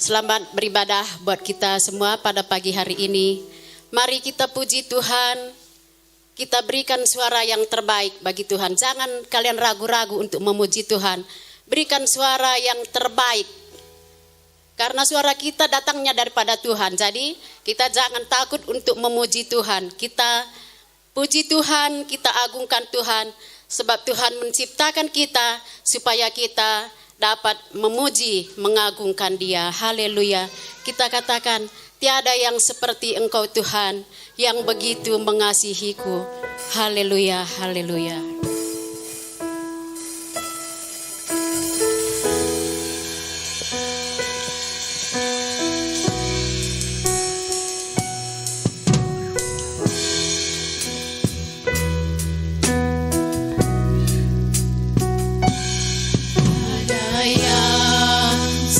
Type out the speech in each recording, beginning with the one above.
Selamat beribadah buat kita semua pada pagi hari ini. Mari kita puji Tuhan. Kita berikan suara yang terbaik bagi Tuhan. Jangan kalian ragu-ragu untuk memuji Tuhan. Berikan suara yang terbaik. Karena suara kita datangnya daripada Tuhan. Jadi kita jangan takut untuk memuji Tuhan. Kita puji Tuhan, kita agungkan Tuhan. Sebab Tuhan menciptakan kita supaya kita dapat memuji, mengagungkan Dia. Haleluya. Kita katakan, tiada yang seperti Engkau Tuhan, yang begitu mengasihiku. Haleluya, haleluya.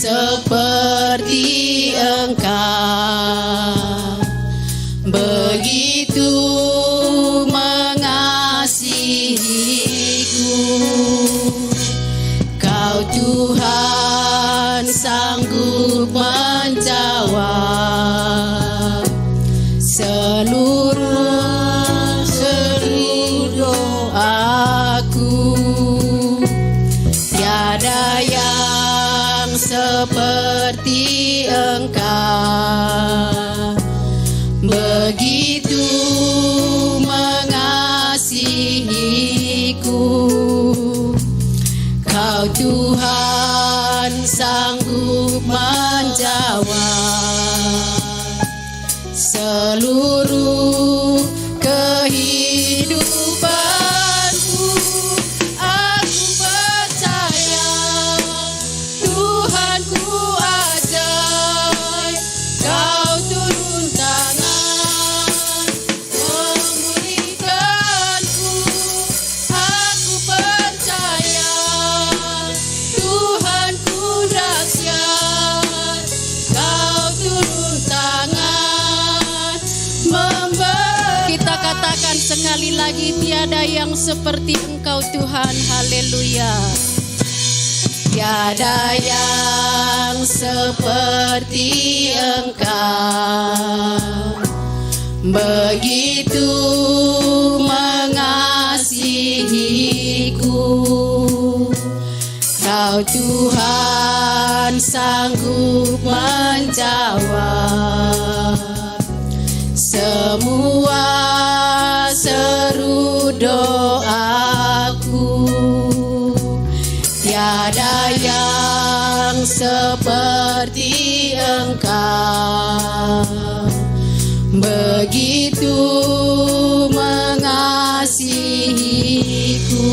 Seperti Engkau, begitu mengasihiku. Kau Tuhan sanggup menjawab seluruh doaku. Tiada yang seperti Engkau, begitu mengasihiku. Kau Tuhan sanggup menjawab seluruh kehidupanku. Aku percaya Tuhanku ajaib. Kau turun tangan memulihkanku. Aku percaya Tuhanku dahsyat. Kau turun tangan kita katakan sekali lagi, tiada yang seperti Engkau Tuhan. Haleluya. Tiada yang seperti Engkau, begitu mengasihiku. Kau Tuhan sanggup menjawab semua seru doaku. Tiada yang seperti Engkau, begitu mengasihiku.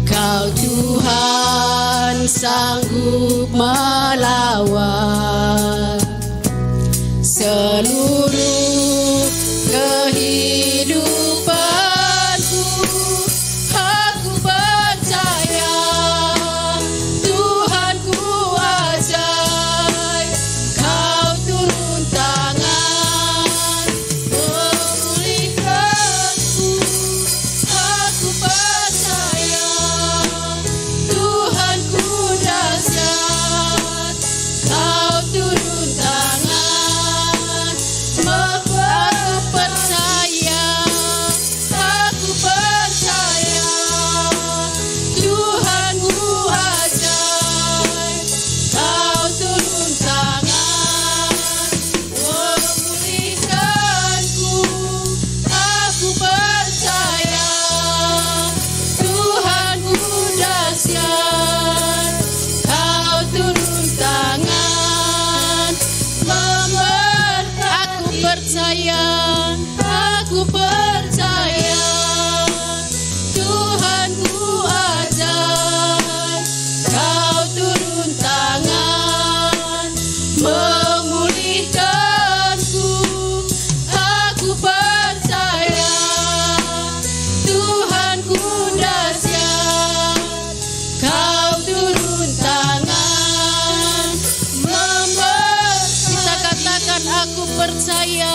Kau Tuhan sanggup melawan seluruh kehidupanku. Aku percaya Tuhanku ajaib. Kau turun tangan memulihkanku. Aku percaya Tuhanku dahsyat. Kau turun tangan. Aku percaya Tuhanku ajaib. Kau turun tangan memulihkanku. Aku percaya Tuhanku dahsyat. Kau turun tangan aku percaya Tuhanku ajaib. Kau turun tangan memulihkanku. Aku percaya Tuhanku dahsyat. Kau turun tangan kita katakan, aku percaya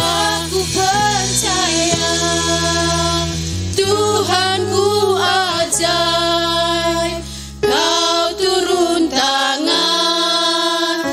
Tuhanku ajaib. Kau turun tangan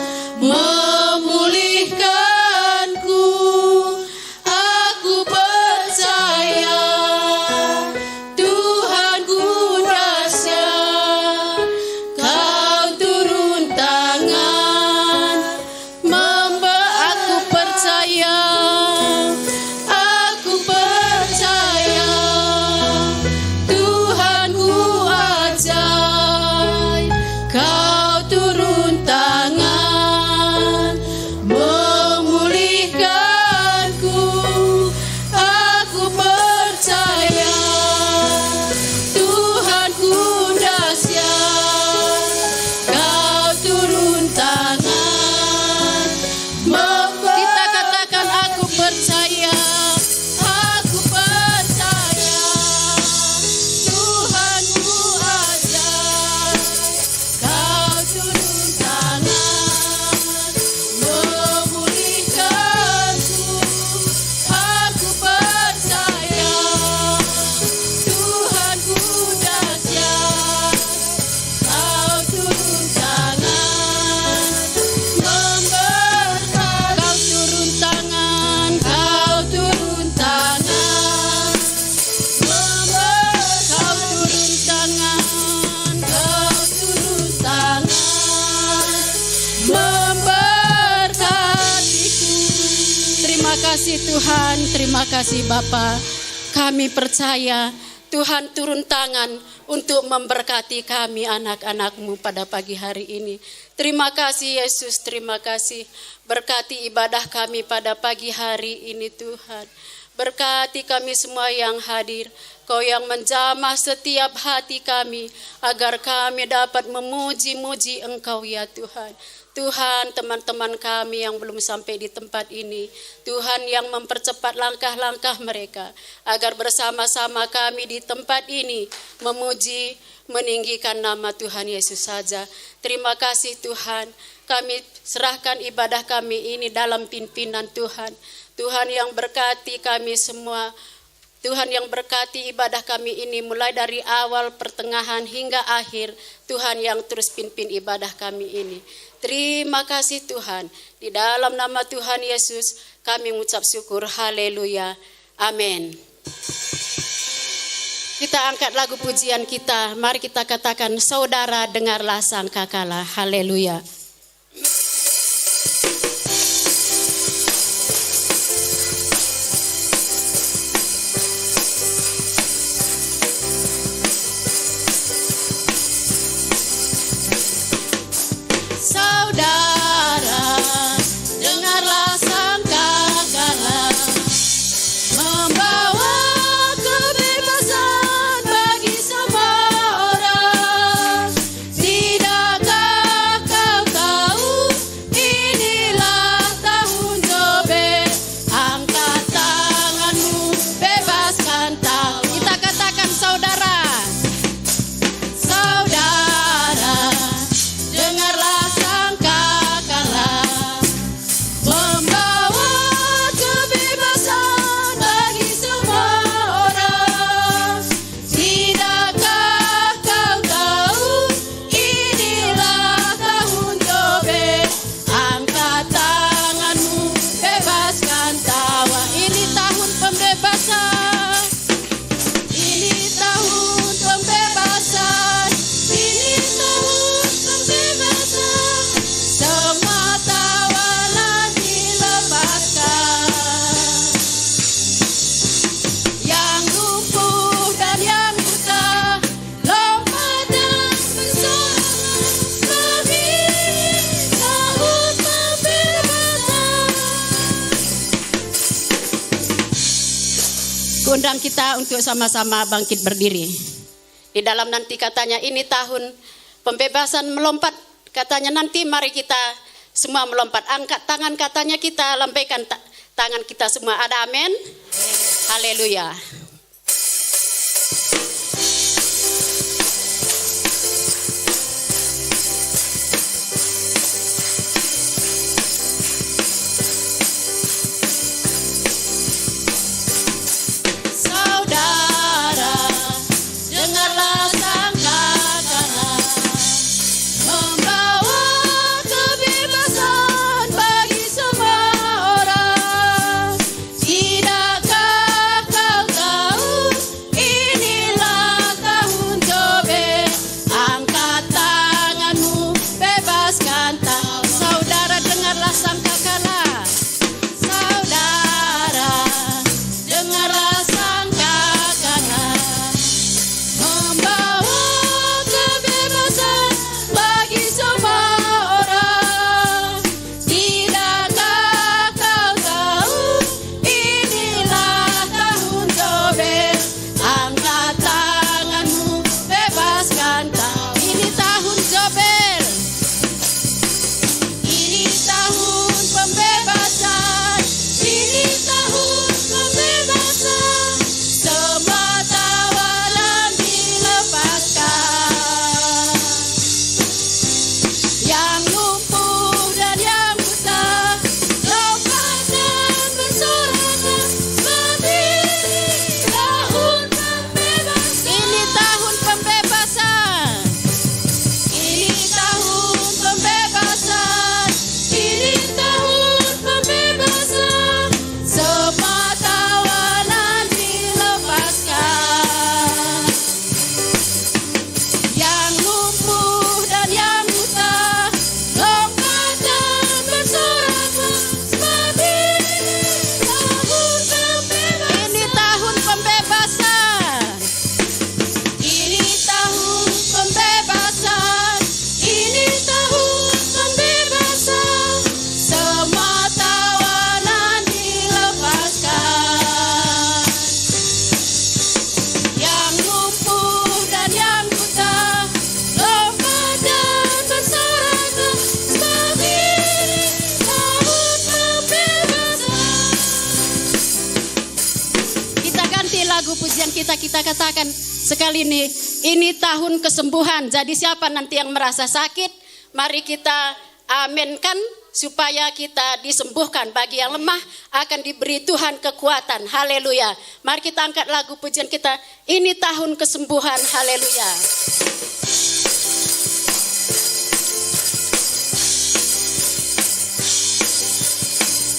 kasih Tuhan, terima kasih Bapa. Kami percaya Tuhan turun tangan untuk memberkati kami anak-anak-Mu pada pagi hari ini. Terima kasih Yesus, terima kasih. Berkati ibadah kami pada pagi hari ini Tuhan. Berkati kami semua yang hadir, Kau yang menjamah setiap hati kami, agar kami dapat memuji-muji Engkau ya Tuhan. Tuhan, teman-teman kami yang belum sampai di tempat ini, Tuhan yang mempercepat langkah-langkah mereka, agar bersama-sama kami di tempat ini memuji, meninggikan nama Tuhan Yesus saja. Terima kasih Tuhan, kami serahkan ibadah kami ini dalam pimpinan Tuhan. Tuhan yang berkati kami semua, Tuhan yang berkati ibadah kami ini mulai dari awal, pertengahan hingga akhir. Tuhan yang terus pimpin ibadah kami ini. Terima kasih Tuhan. Di dalam nama Tuhan Yesus kami mengucap syukur. Haleluya. Amin. Kita angkat lagu pujian kita. Mari kita katakan, saudara dengarlah sangkakala. Haleluya. Undang kita untuk sama-sama bangkit berdiri. Di dalam nanti katanya ini tahun pembebasan melompat. Katanya nanti mari kita semua melompat. Angkat tangan katanya kita lambaikan tangan kita semua. Ada amin? Haleluya. Tidakkah kau tahu kita katakan sekali ini tahun kesembuhan. Jadi siapa nanti yang merasa sakit, mari kita aminkan supaya kita disembuhkan. Bagi yang lemah akan diberi Tuhan kekuatan. Haleluya. Mari kita angkat lagu pujian kita. Ini tahun kesembuhan. Haleluya.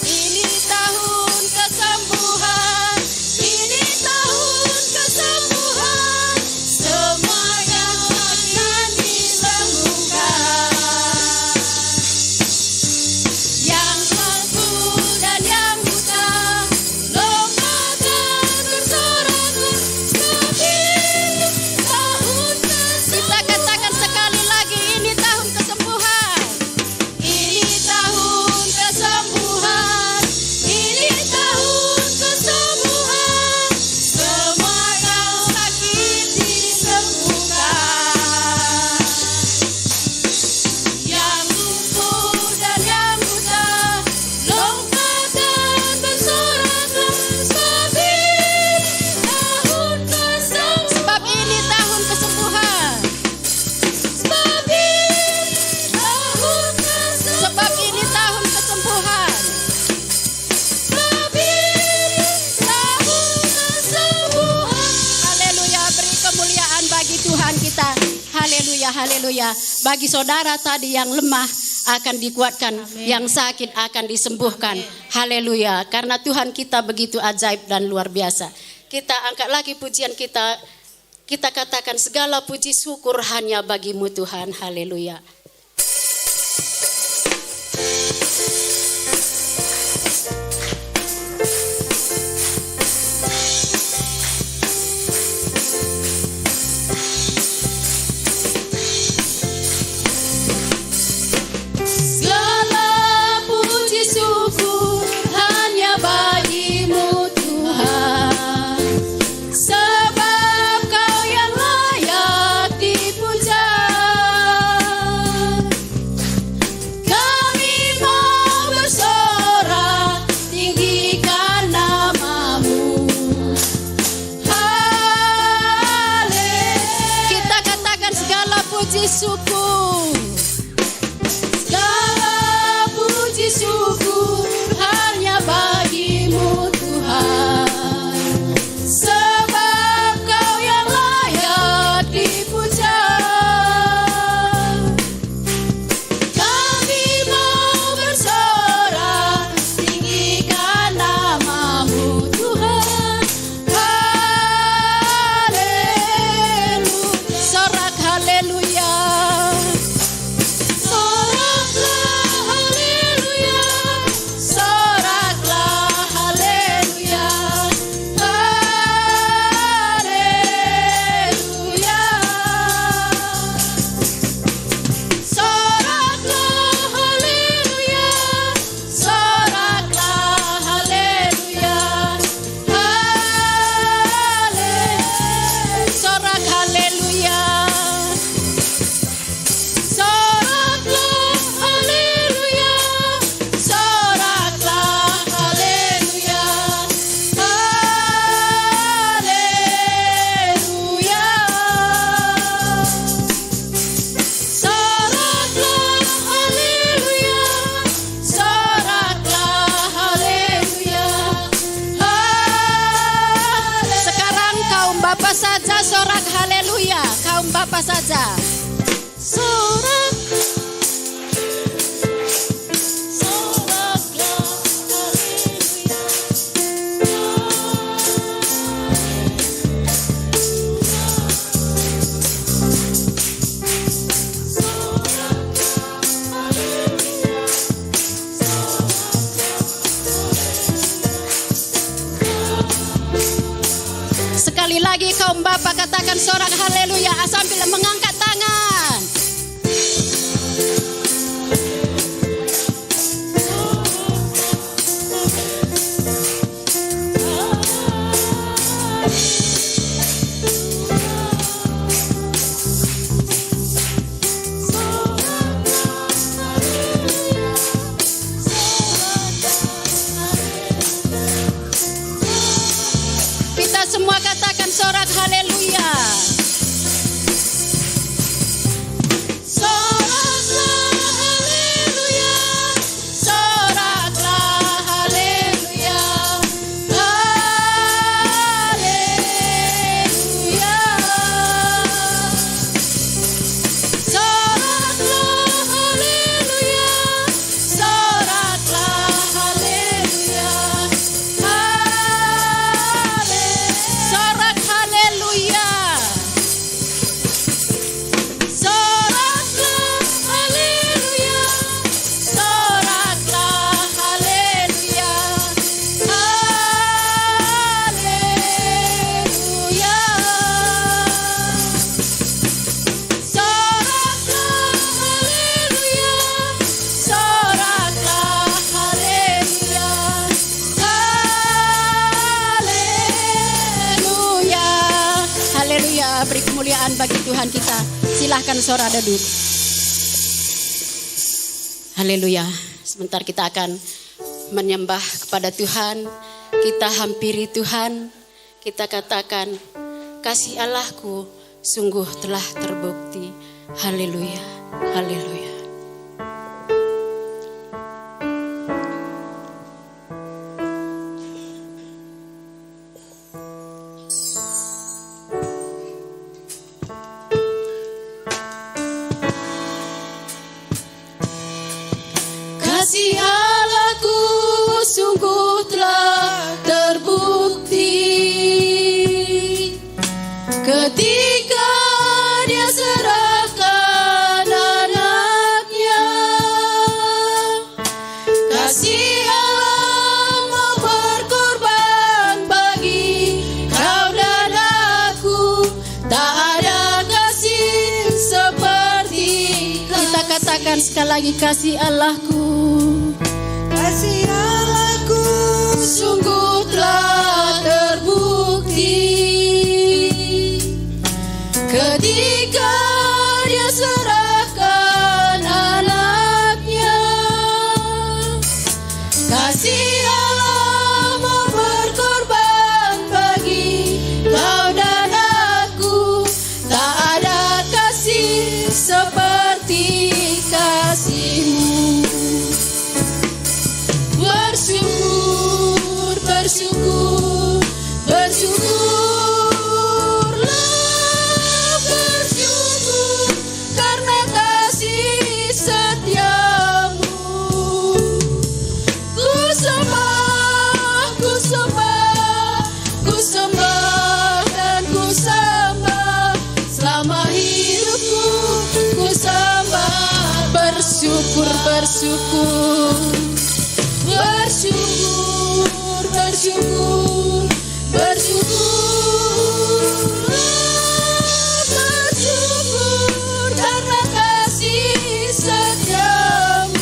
Ini tahun kesembuhan. Ini tahun kesembuhan. Semua yang akan disembuhkan. Yang mampu dan yang buta, lombakan bersorak seperti tahun kesembuhan. Kita katakan sekali lagi, ini tahun kesembuhan. Ini tahun kesembuhan. Ini tahun kesembuhan. Semua yang sakit disembuhkan. Yang lumpuh dan yang buta, lombakan bersoraklah seperti tahun kesembuhan. Sebab ini tahun kesembuhan. Sebab ini tahun kesembuhan. Sebab ini tahun kesembuhan. Haleluya, beri kemuliaan bagi Tuhan kita. Haleluya, haleluya. Bagi saudara tadi yang lemah akan dikuatkan, yang sakit akan disembuhkan. Haleluya, karena Tuhan kita begitu ajaib dan luar biasa. Kita angkat lagi pujian kita. Kita katakan segala puji syukur hanya bagimu Tuhan. Haleluya. Segala puji syukur hanya bagimu Tuhan, sebab Kau yang layak dipuja. Kami mau bersorak, tinggikan namamu. Haleluya. Kita katakan segala puji syukur. Segala puji syukur hanya bagimu Tuhan, sebab Kau yang layak dipuja. Kami mau bersorak, tinggikan namamu Tuhan. Haleluya. Sorak haleluya. Soraklah haleluya. Soraklah haleluya. Haleluya. Soraklah haleluya. Soraklah haleluya. Haleluya. Sorak haleluya. Soraklah haleluya. Soraklah haleluya. Haleluya. Soraklah haleluya. Soraklah haleluya. Sekarang kaum Bapa saja sorak haleluya. Kaum Bapa saja. Sorak. Soraklah haleluya. Sekali lagi kaum Bapa katakan sorak haleluya sambil mengangkat tangan. Kita semua katakan sorak bagi Tuhan kita. Silahkan saudara duduk. Haleluya. Sebentar kita akan menyembah kepada Tuhan. Kita hampiri Tuhan. Kita katakan, kasih Allahku sungguh telah terbukti. Haleluya. Haleluya. Kasih Allahku sungguh telah terbukti ketika Dia serahkan anaknya. Kasih Allah mau berkorban bagi kau dan aku. Tak ada kasih seperti kau. Kita katakan sekali lagi, kasih Allahku. Kasih Allahku sungguh telah terbukti ketika Dia serahkan anaknya. Kasih Allah mau berkorban bagi kau dan aku. Tak ada kasih seperti kasih-Mu. Bersyukur, bersyukur, bersyukurlah, bersyukur karena kasih setia-Mu. Ku sembah, ku sembah, ku sembah dan ku sembah selama hidupku. Ku sembah, bersyukur, bersyukur. Bersyukur, bersyukur, bersyukur, bersyukur karena kasih setia-Mu.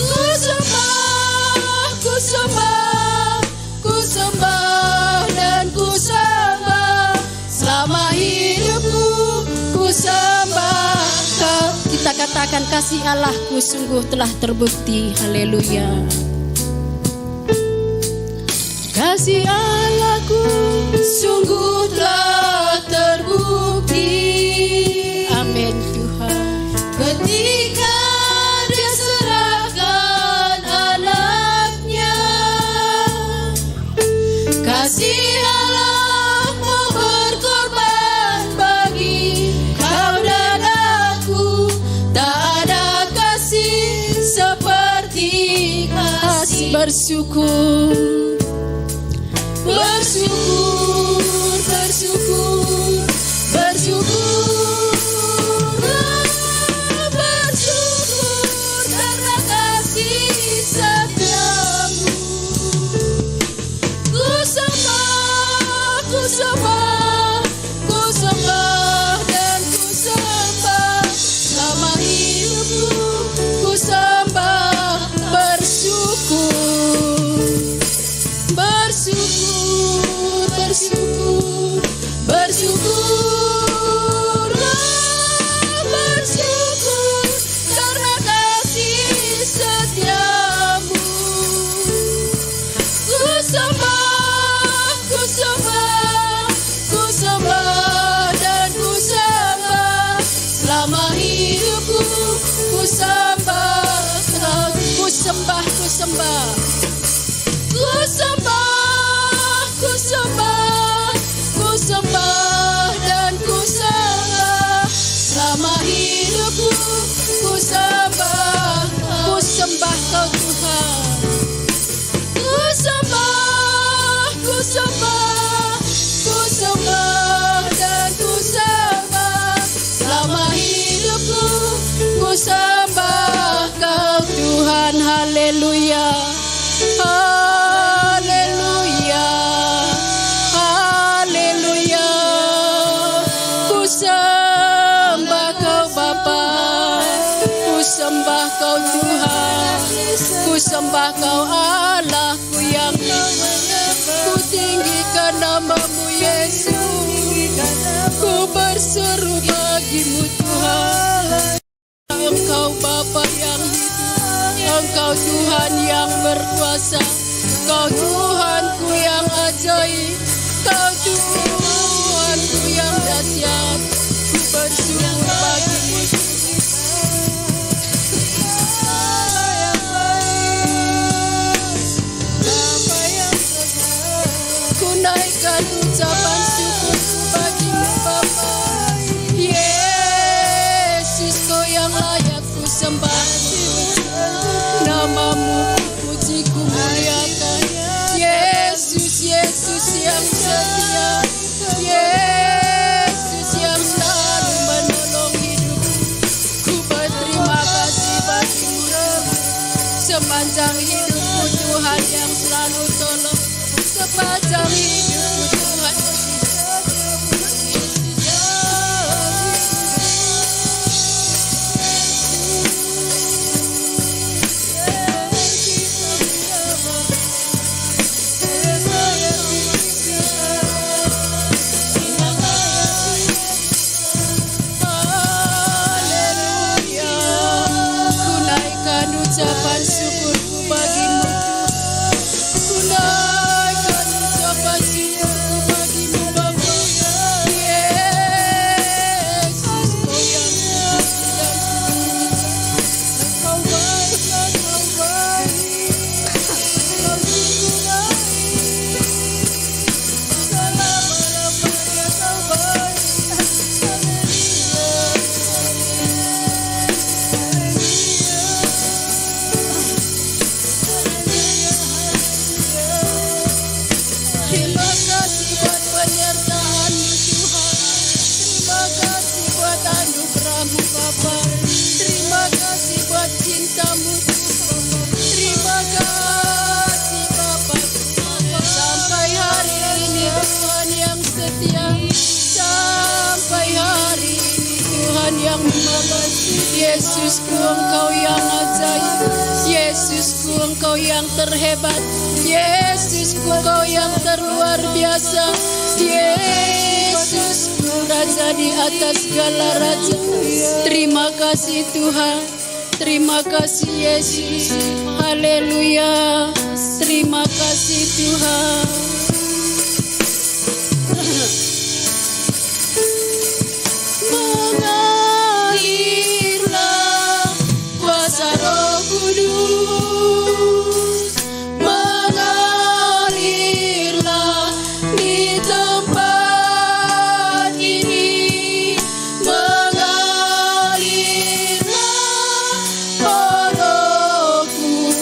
Ku sembah, ku sembah, ku sembah dan ku sembah selama hidupku. Ku sembah Kau. Kita katakan, kasih Allahku sungguh telah terbukti. Haleluya. Kasih Allahku sungguh telah terbukti. Amin Tuhan. Ketika Dia serahkan anaknya. Kasih Allah mau berkorban bagi kau dan aku. Tak ada kasih seperti kasih. Bersyukur, bersyukur, bersyukur, bersyukur, bersyukur karena kasih setia-Mu. Ku sembah, ku sembah, ku sembah dan ku sembah selama hidupku. Ku sembah, bersyukur, bersyukur, bersyukur, bersyukurlah, bersyukur karena kasih setia-Mu. Ku sembah, ku sembah, ku sembah dan ku sembah selama hidupku. Ku sembah, ku sembah, ku sembah. Ku sembah, ku sembah, ku sembah dan ku sembah selama hidupku. Ku sembah Kau Tuhan. Ku sembah, ku sembah, ku sembah dan ku sembah selama hidupku. Ku sembah Kau Tuhan. Haleluya. Haleluya, haleluya. Ku sembah Kau Bapa, ku sembah Kau Tuhan, ku sembah Kau Allahku yang ku tinggikan nama-Mu Yesus. berseru bagimu Tuhan. Engkau Bapa yang hidup, Engkau Tuhan yang berkuasa, Kau Tuhanku yang ajaib, Kau Tuhanku yang dahsyat. Ku bersyukur bagimu. Ku naikkan ucapan syukurku bagimu Bapa. Yesus, Kau yang layak ku sembah, namamu ku puji ku muliakan. Yesus, Yesus yang setia, Yesus yang selalu menolong hidupku. Ku berterima kasih bagimu sepanjang hidupku Tuhan yang selalu tolong, sepanjang hidupku Tuhan. Ucapan syukurku bagimu Tuhan. Ku naikkan ucapan syukurku bagimu Bapa. Yesus, Kau yang Kau baik, Kau baik, Kau sungguh baik. Selama-lamanya Kau baik. Terima kasih buat penyertaan-Mu Tuhan. Terima kasih buat anugerah-Mu Bapa. Terima kasih buat cinta-Mu Tuhan. Terima kasih Bapa. Sampai hari ini Tuhan yang setia. Sampai hari ini Tuhan yang mengasihi. Yesusku, Engkau yang ajaib. Yesusku, Engkau yang terhebat. Yesusku, Engkau yang terluar biasa. Yesusku, Raja di atas segala raja. Terima kasih Tuhan. Terima kasih Yesus. Haleluya. Terima kasih Tuhan. Mengalirlah kuasa Roh Kudus, mengalirlah di tempat ini, mengalirlah Roh Kudus,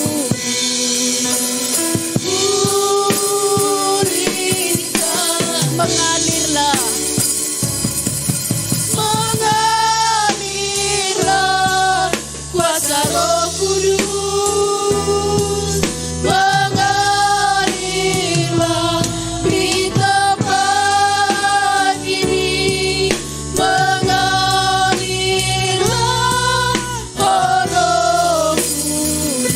pulihkan, mengalirlah. Mengalirlah kuasa Roh Kudus, mengalirlah di tempat ini, mengalirlah Roh Kudus,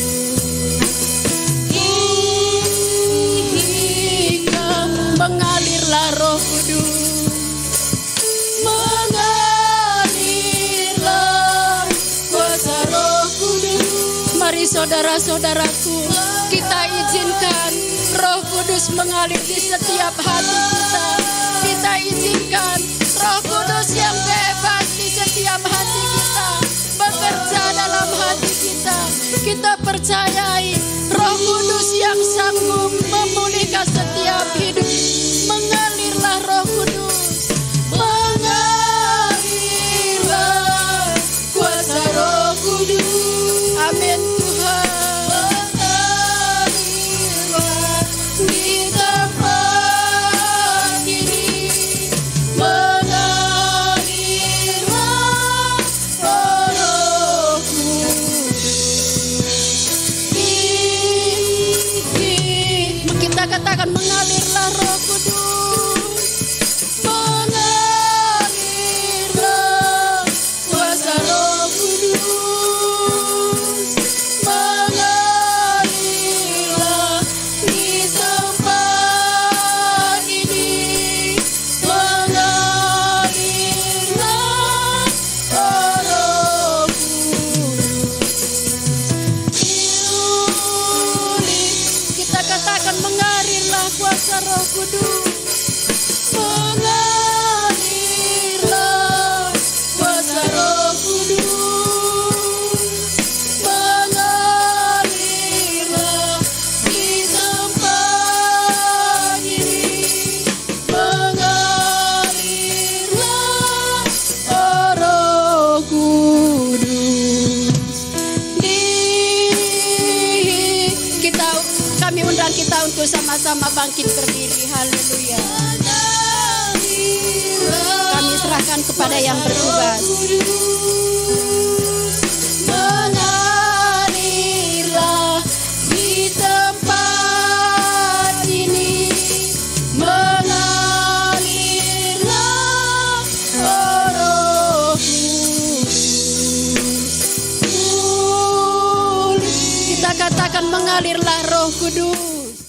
mengalirlah Roh Kudus. Mengalirlah kuasa Roh Kudus. Mari saudara-saudaraku, kita izinkan Roh Kudus mengalir di setiap hati kita. Kita izinkan Roh Kudus yang bebas di setiap hati kita, bekerja dalam hati kita. Kita percayai Roh Kudus yang sanggup memulihkan setiap hidup. Mengalirlah Roh Kudus. Mengalirlah kuasa Roh Kudus. Amin Tuhan. Mengalirlah di tempat ini. Mengalirlah Roh Kudus. Kudus. Mengalirlah kuasa Roh Kudus. Mengalirlah di tempat ini. Mengalirlah Roh Kudus. Kami undang kita untuk sama-sama bangkit berdiri. Haleluya. Kami serahkan kepada yang bertugas. Mengalirlah di tempat ini. Mengalirlah Roh Kudus. Kita katakan mengalirlah Roh Kudus.